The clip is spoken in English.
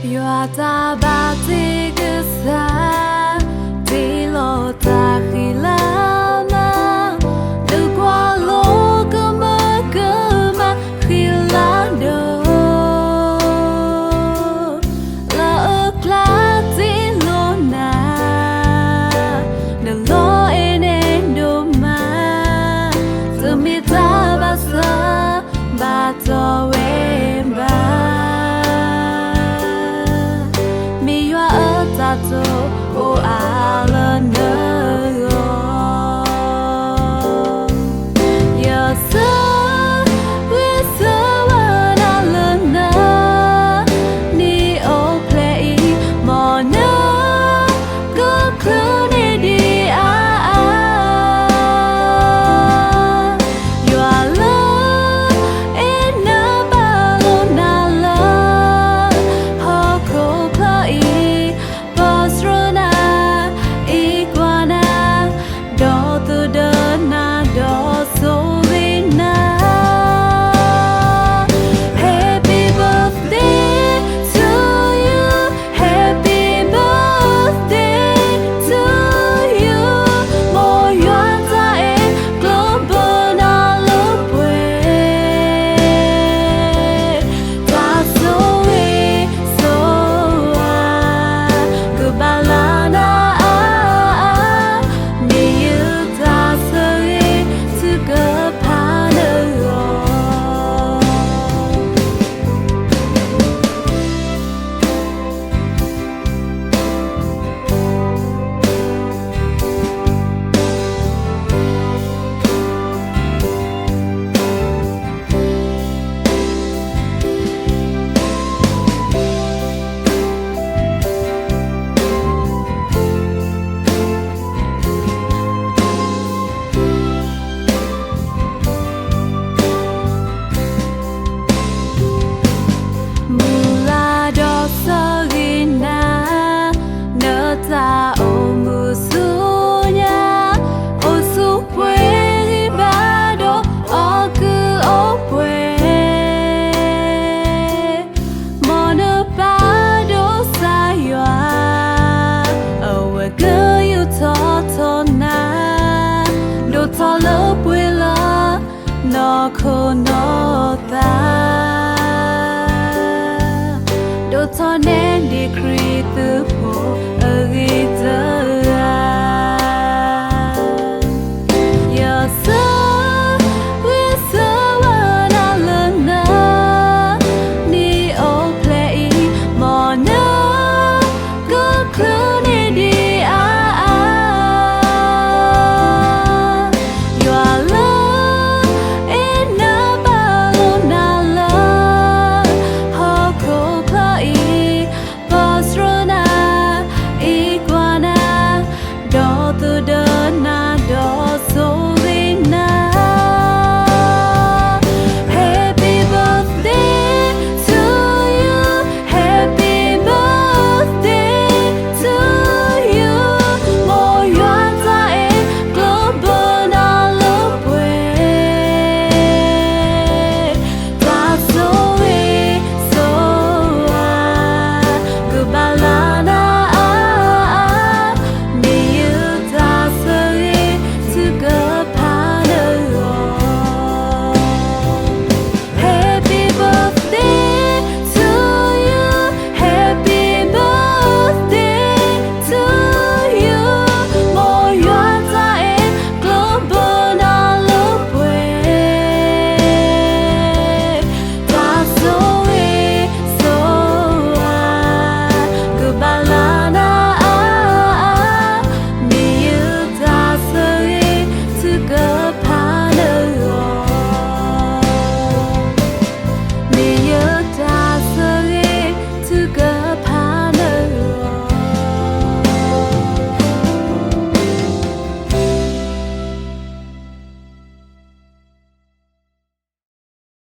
Yuata bati kesa Tilo takhilama Dukwa lo kema khilando La uklati lo na Na lo enendo ma Tumita basa bato wemba Tato o alana ya sa wisa wana lana ni o play mona go kune di you are love in a balona love hoko play Basrona iguana do tu dana do solina Happy birthday to you Happy birthday to you Mo yuanta e global na lopwe Ta so e so Balana ni ta say to go pano Ta o musunya o supwe ribado o ku opwe mono pado saywa o weke you totona do tolo pwela no kono ta do tone decree the po agit